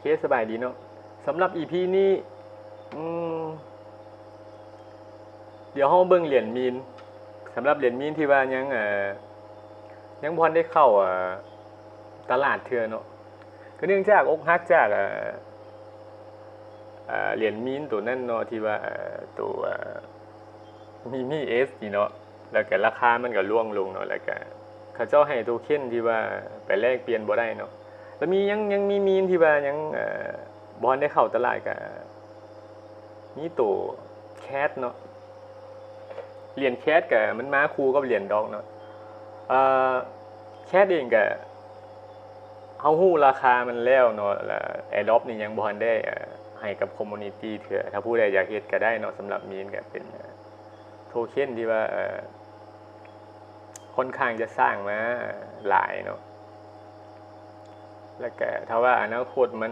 เคสบายดีเนาะสำหรับ EP นี้เดี๋ยวเราเบิ่งเหรียญมีนสำหรับเหรียญมีนที่ว่ายังบ่ทันได้เข้าตลาดเทื่อเนาะก็เนื่องจากอกหักจากเหรียญมีนตัวนั้นเนาะที่ว่าตัวมีเอสนี่เนาะแล้วก็ราคามันก็ร่วงลงเนาะแล้วก็เขาเจ้าให้โทเค็นที่ว่าไปแลกเปลี่ยนบ่ได้เนาะแล้วยังมีมีนที่ว่ายังบ่ทันได้เข้าตลาดก็มีตัวแคทเนาะเหรียญแคทก็มันมาคู่กับเหรียญดอกเนาะแคทเองก็เฮาฮู้ราคามันแล้วเนาะแล้ว Adopt นี่ยังบ่ทันได้ให้กับคอมมูนิตี้เถื่อถ้าผู้ใดอยากเฮ็ดก็ได้เนาะสำหรับมีนก็เป็นโทเค็นที่ว่าค่อนข้างจะสร้างมาหลายเนาะแล้วก็ถ้าว่าอนาคตมัน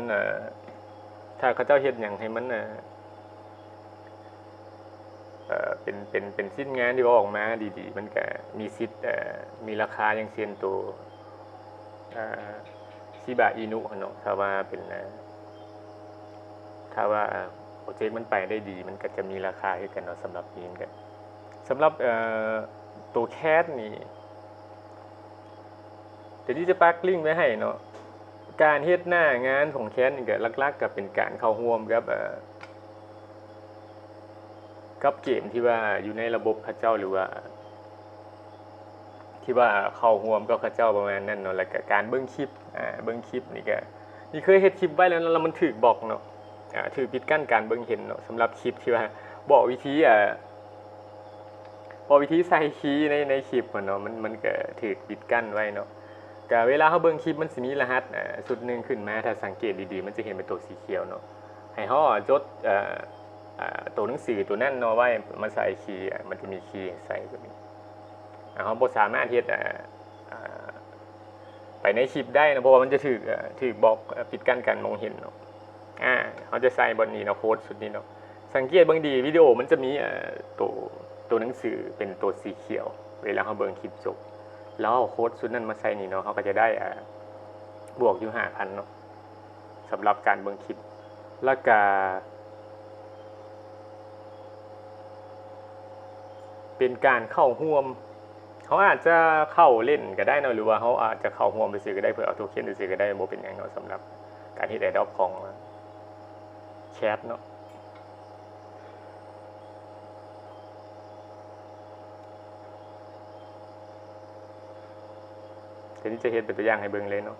ถ้าเขาเจ้าเฮ็ดหยังให้มันเป็นชิ้นงานที่ว่าออกมาดีๆมันก็มีสิทธิ์มีราคาอย่างเช่นตัวชิบะอินุเนาะถ้าว่าเป็นถ้าว่าโปรเจกต์มันไปได้ดีมันก็จะมีราคาให้กันเนาะสำหรับมีนกันสำหรับตัวแคทนี่เดี๋ยวที่จะปักลิงก์ไว้ให้เนาะการเฮ็ดหน้างานของแคทนี่ก็หลักๆก็เป็นการเข้าร่วมกับเกมที่ว่าอยู่ในระบบเขาเจ้าหรือว่าที่ว่าเข้าร่วมกับเขาเจ้าประมาณนั้นเนาะแล้วก็การเบิ่งคลิปนี่ก็นี่เคยเฮ็ดคลิปไว้แล้วมันถูกบล็อกเนาะถูกปิดกั้นการเบิ่งเห็นเนาะสำหรับคลิปที่ว่าบอกวิธีใส่คีย์ในคลิปเนาะมันก็ถูกปิดกั้นไว้เนาะก็เวลาเฮาเบิ่งคลิปมันสิมีรหัสสุดนึงขึ้นมาถ้าสังเกตดีๆมันจะเห็นเป็นตัวสีเขียวเนาะให้เฮาจดตัวหนังสือตัวนั้นเนาะไว้มาใส่คีย์มันจะมีคีย์ใส่แบบนี้เฮาบ่สามารถเฮ็ดไปในคลิปได้นะเพราะว่ามันจะถูกบอกปิดกั้นการมองเห็นเนาะเขาจะใส่บนนี้เนาะโค้ดสุดนี้เนาะสังเกตบางดีวิดีโอมันจะมีตัวหนังสือเป็นตัวสีเขียวเวลาเขาเบิ่งคลิปจบแล้วเอาโค้ดสุดนั้นมาใส่นี่เนาะเขาก็จะได้บวกอยู่ 5,000 เนาะสำหรับการเบิ่งคลิปแล้วก็เป็นการเข้าร่วมเขาอาจจะเข้าเล่นก็ได้เนาะหรือว่าเขาอาจจะเข้าร่วมไปซื้อก็ได้เพื่อเอาโทเค็นไปซื้อก็ได้บ่เป็นหยังเนาะสำหรับการเฮ็ด Adopt ของแชทเนาะเดี๋ยวนี้จะเฮ็ดเป็นตัวอย่างให้เบิ่งเลยเนาะ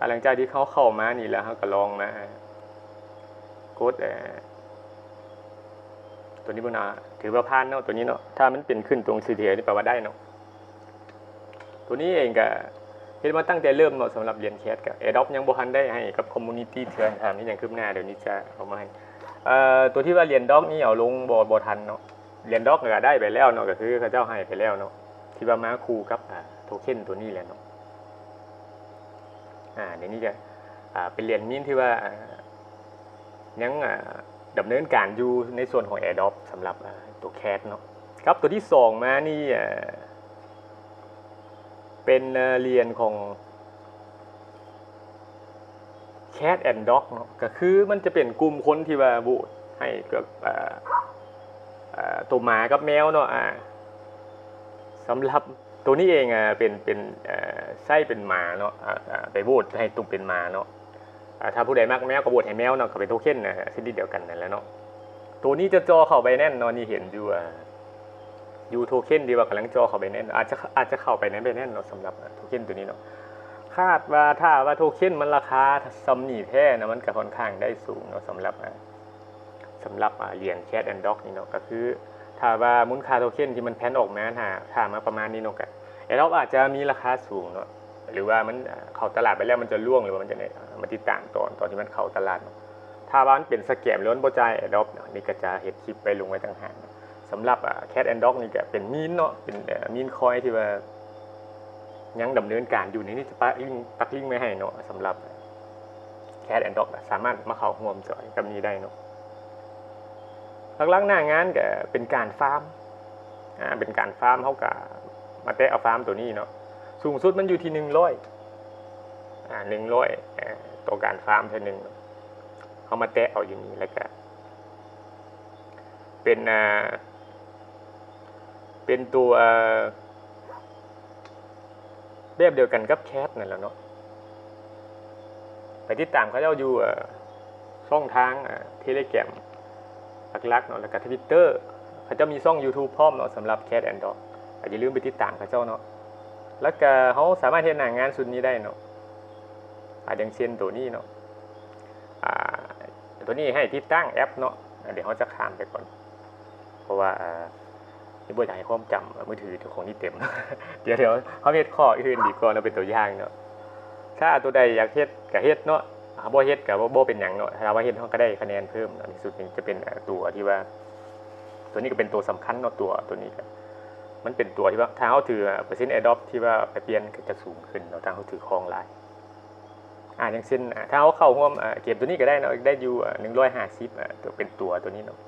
หลังจากที่เขาเข้ามานี่แล้วเขาก็ลองมากดตัวนี้บ่น่าถือว่าผ่านเนาะตัวนี้เนาะถ้ามันเป็นขึ้นตรงสีเขียวนี่แปลว่าได้เนาะตัวนี้เองก็เฮ็ดมาตั้งแต่เริ่มเนาะสำหรับเรียนแคทกับ Adopt ยังบ่ทันได้ให้กับคอมมูนิตี้เทื่อถามนี่ยังคืบหน้าเดี๋ยวนี้จะเอามาให้ตัวที่ว่าเรียนด็อกนี่เอาลงบ่ทันเนาะเรียนด็อกก็ได้ไปแล้วเนาะก็คือเขาเจ้าให้ไปแล้วเนาะที่ว่ามาคู่กับโทเค็นตัวนี้แหละเนาะเดี๋ยวนี้จะเป็นเรียนมีนที่ว่ายังดำเนินการอยู่ในส่วนของ Adopt สำหรับตัวแคทเนาะครับตัวที่2มานี่เป็นเรียนของ Cat and Dog เนาะก็คือมันจะเป็นกลุ่มคนที่ว่าโหวตให้กับตัวหมากับแมวเนาะสำหรับตัวนี้เองเป็นไส้เป็นหมาเนาะไปโหวตให้ตุ้มเป็นหมาเนาะถ้าผู้ใดมักแมวก็โหวตให้แมวเนาะก็เป็นโทเค็นชนิดเดียวกันนั่นแหละเนาะตัวนี้จะจอเข้าไปแน่นเนาะนี่เห็นอยู่โทเค็นดีว่ากำลังจอเข้าไปแน่นอาจจะเข้าไปในไปแน่นเนาะสำหรับโทเค็นตัวนี้เนาะคาดว่าถ้าว่าโทเค็นมันราคาซัมนี่แท้นะมันก็ค่อนข้างได้สูงเนาะสำหรับเหรียญ Cat and Dog นี่เนาะก็คือถ้าว่ามูลค่าโทเค็นที่มันแพนออกมาถ้ามาประมาณนี้เนาะก็Adoptอาจจะมีราคาสูงเนาะหรือว่ามันเข้าตลาดไปแล้วมันจะร่วงหรือว่ามันจะมาติดต่างตอนที่มันเข้าตลาดเนาะถ้าว่ามันเป็นสแกมหรือมันบ่จ่าย Adopt เนาะนี่ก็จะเฮ็ดคลิปไปลงไว้ต่างหากสำหรับCat and Dog นี่ก็เป็นมีนเนาะเป็นมีนคอยที่ว่ายังดำเนินการอยู่นี่จะปักลิงก์ไว้ให้เนาะสำหรับ Cat and Dog สามารถมาเข้าร่วมจอยกับนี้ได้เนาะหลักๆหน้างานก็เป็นการฟาร์มเฮาก็มาแตะเอาฟาร์มตัวนี้เนาะสูงสุดมันอยู่ที่ 100ต่อการฟาร์มเท่านึงเขามาแตะเอาอยู่นี่แล้วก็เป็นตัวแบบเดียวกันกับแคทนั่นแหละเนาะไปติดตามเขาเจ้าอยู่ช่องทางเทเลแกรมหลักๆเนาะแล้วก็ Twitter เขาจะมีช่อง YouTube พร้อมเนาะสำหรับ Cat and Dog อย่าลืมไปติดตามเขาเจ้าเนาะแล้วก็เขาสามารถเฮ็ดหน้างานสุดนี้ได้เนาะอย่างเช่นตัวนี้เนาะตัวนี้ให้ติดตั้งแอปเนาะเดี๋ยวเขาจะข้ามไปก่อนเพราะว่านี่บ่อยากให้ความจำมือถือของนี่เต็ม เดี๋ยวเขาเฮ็ดข้ออื่นดีกว่าเราเป็นตัวอย่างเนาะถ้าตัวใดอยากเฮ็ดก็เฮ็ดเนาะบ่เฮ็ดก็บ่เป็นหยังเนาะถ้าว่าเฮ็ดเขาก็ได้คะแนนเพิ่มในสุดนี้จะเป็นตัวที่ว่าตัวนี้ก็เป็นตัวสำคัญเนาะตัวนี้ก็มันเป็นตัวที่ว่าถ้าเขาถือเปอร์เซ็นต์ Adopt ที่ว่าไปเปลี่ยนก็จะสูงขึ้นเนาะถ้าเขาถือครองหลายอย่างเช่นถ้าเขาเข้าร่วมเกมตัวนี้ก็ได้เนาะได้อยู่150ตัวเป็นตัวนี้เนาะ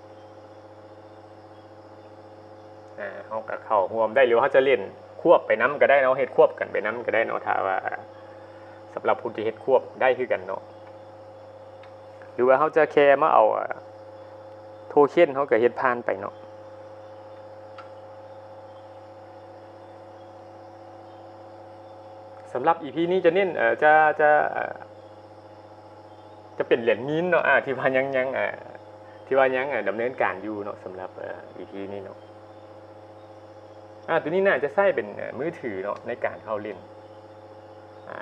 เขาก็เข้าร่วมได้หรือเขาจะเล่นควบไปน้ำก็ได้เนาะเฮ็ดควบกันไปน้ำก็ได้เนาะถ้าว่าสำหรับผู้ที่เฮ็ดควบได้คือกันเนาะหรือว่าเขาจะแค่มาเอาโทเค็นเขาก็เฮ็ดผ่านไปเนาะสำหรับ EP นี้จะเน้นจะเป็นเหรียญมีนเนาะที่ว่ายังดำเนินการอยู่เนาะสำหรับEP นี้เนาะตัวนี้น่าจะใช้เป็นมือถือเนาะในการเข้าเล่น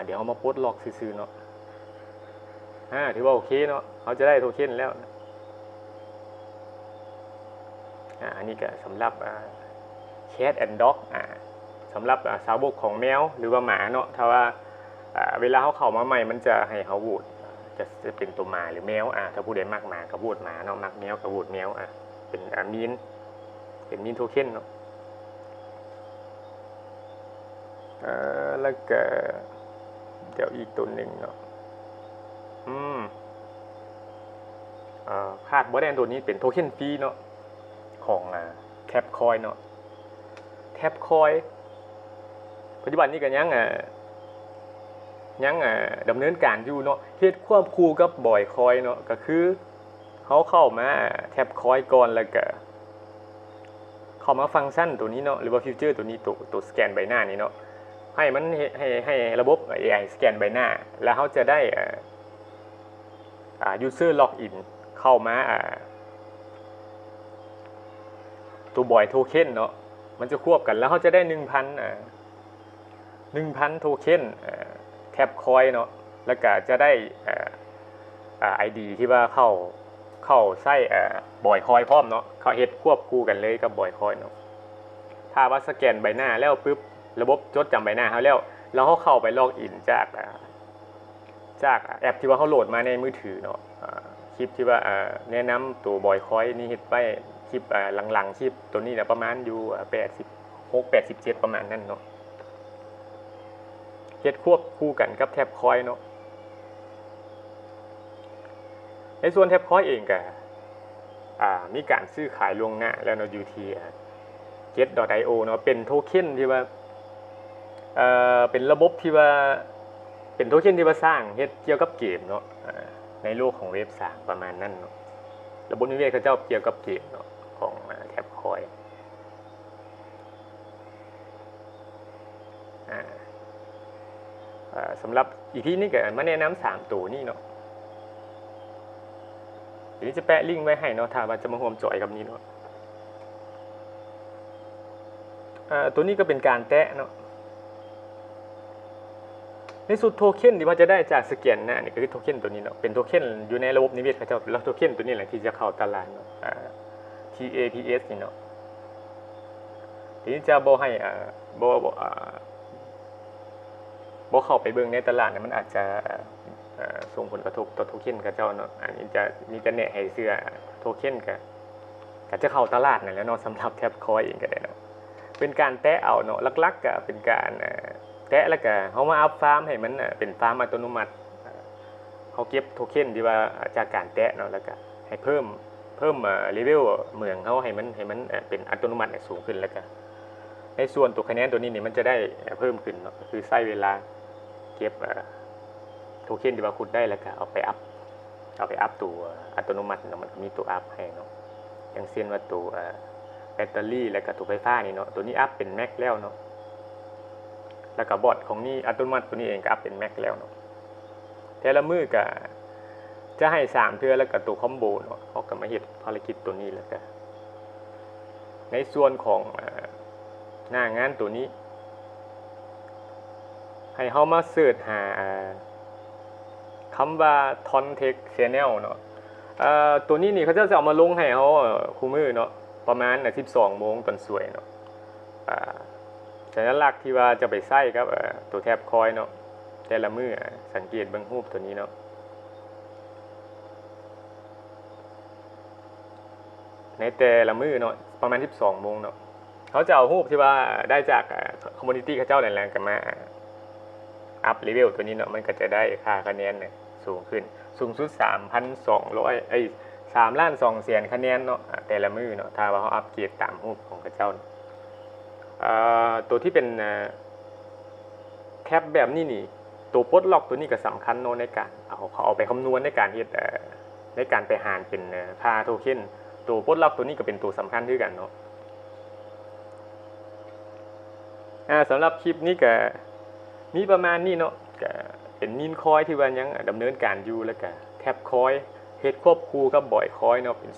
เดี๋ยวเอามาปลดล็อกซื่อๆเนาะถือว่าโอเคเนาะเขาจะได้โทเค็นแล้วอันนี้ก็สำหรับCat and Dog สำหรับสาวกของแมวหรือว่าหมาเนาะถ้าว่าเวลาเขาเข้ามาใหม่มันจะให้เขาโหวตจะเป็นตัวหมาหรือแมวถ้าผู้ใดมักหมาก็โหวตหมาเนาะมักแมวก็โหวตแมวเป็นมีนโทเค็นเนาะแล้วก็เดี๋ยวอีกตัวหนึ่งเนาะคาดบ่ได้ตัวนี้เป็นโทเค็นฟรีเนาะของแท็บคอยเนาะแท็บคอยปัจจุบันนี้ก็ยังดำเนินการอยู่เนาะเฮ็ดควบคู่กับบอยคอยเนาะก็คือเขาเข้ามาแท็บคอยก่อนแล้วก็เข้ามาฟังก์ชันตัวนี้เนาะหรือว่าฟิวเจอร์ตัวนี้ตัวสแกนใบหน้านี้เนาะให้มันให้ระบบ AI สแกนใบหน้าแล้วเขาจะได้user login เข้ามาตัวบอยโทเค็นเนาะมันจะควบกันแล้วเขาจะได้ 1,000 โทเค็นแท็บคอยเนาะแล้วก็จะได้ID ที่ว่าเข้าใส่บอยคอยพร้อมเนาะเขาเฮ็ดควบคู่กันเลยกับบอยคอยเนาะถ้าว่าสแกนใบหน้าแล้วปุ๊บระบบจดจำใบหน้าเขาแล้วเขาเข้าไปล็อกอินจากแอปที่ว่าเขาโหลดมาในมือถือเนาะคลิปที่ว่าแนะนำตัวบอยคอยนี่เฮ็ดไปคลิปหลังๆคลิปตัวนี้เนี่ยประมาณอยู่86-87ประมาณนั้นเนาะเฮ็ดควบคู่กันกับแท็บคอยเนาะในส่วนแท็บคอยเองก็มีการซื้อขายล่วงหน้าแล้วเนาะอยู่ที่ get.io เนาะเป็นโทเค็นที่ว่าเป็นระบบที่ว่าเป็นโทเค็นที่ว่าสร้างเฮ็ดเกี่ยวกับเกมเนาะในโลกของเว็บ3ประมาณนั้นเนาะระบบนิเวศเขาเจ้าเกี่ยวกับเกมเนาะของแท็บคอยสำหรับ EP นี้ก็มาแนะนำ3ตัวนี้เนาะเดี๋ยวนี้จะแปะลิงก์ไว้ให้เนาะถ้าว่าจะมาร่วมจอยกับนี้เนาะตัวนี้ก็เป็นการแตะเนาะในสุดโทเค็นที่ว่าจะได้จากสแกนหน้านี่ก็คือโทเค็นตัวนี้เนาะเป็นโทเค็นอยู่ในระบบนิเวศเขาเจ้าแล้วโทเค็นตัวนี้แหละที่จะเข้าตลาดเนาะTAPS นี่เนาะทีนี้จะบ่ให้บ่เข้าไปเบิ่งในตลาดเนี่ยมันอาจจะส่งผลกระทบต่อโทเค็นเขาเจ้าเนาะอันนี้จะมีแต่แนะให้เสื้อโทเค็นก็จะเข้าตลาดนั่นแหละเนาะสำหรับแท็บคอยเองก็ได้เนาะเป็นการแตะเอาเนาะลักๆก็เป็นการแตะแล้วก็เฮามาอัพฟาร์มให้มันเป็นฟาร์มอัตโนมัติเฮาเก็บโทเค็นที่ว่าจากการแตะเนาะแล้วก็ให้เพิ่มเลเวลเมืองเฮาให้มันเป็นอัตโนมัติสูงขึ้นแล้วก็ในส่วนตัวคะแนนตัวนี้นี่มันจะได้เพิ่มขึ้นเนาะก็คือใช้เวลาเก็บ โทเค็นที่ว่าขุดได้แล้วก็เอาไปอัพตัวอัตโนมัติเนาะมันมีตัวอัพให้เนาะอย่างเช่นว่าตัวแบตเตอรี่แล้วก็ตัวไฟฟ้านี่เนาะตัวนี้อัพเป็นแม็กแล้วเนาะแล้วก็บอร์ดของนี่อัตโนมัติตัวนี้เองก็อัพเป็นแม็กแล้วเนาะแต่ละมือก็จะให้3เทื่อแล้วก็ตัวคอมโบเนาะเขาก็มาเฮ็ดภารกิจตัวนี้แล้วก็ในส่วนของหน้างานตัวนี้ให้เฮามาเสิร์ชหาคำว่า Tontex Channel เนาะตัวนี้นี่เขาจะเอามาลงให้เฮาคู่มือเนาะประมาณ12 โมงตอนสวยเนาะสัญลักษณ์ที่ว่าจะไปใส่ครับตัวแท็บคอยเนาะแต่ละมือสังเกตเบิ่งรูปตัวนี้เนาะในแต่ละมือเนาะประมาณ12 โมงเนาะเขาจะเอารูปที่ว่าได้จากคอมมูนิตี้เขาเจ้าแรงๆกันมาอัพเลเวลตัวนี้เนาะมันก็จะได้ค่าคะแนนเนี่ยสูงขึ้นสูงสุด 3,200 3,200,000 คะแนนเนาะแต่ละมือเนาะถ้าว่าเขาอัพเกรดตามรูปของเขาเจ้าตัวที่เป็นแคปแบบนี้นี่ตัวปลดล็อกตัวนี้ก็สำคัญเนาะในการเอาไปคำนวณในการเฮ็ดในการไปหารเป็นค่าโทเค็นตัวปลดล็อกตัวนี้ก็เป็นตัวสำคัญด้วยกันเนาะสำหรับคลิปนี้ก็มีประมาณนี้เนาะก็เป็นมีนคอยที่ว่ายังดำเนินการอยู่แล้วก็แท็บคอยเฮ็ดควบคู่กับบอยคอยเนาะเป็น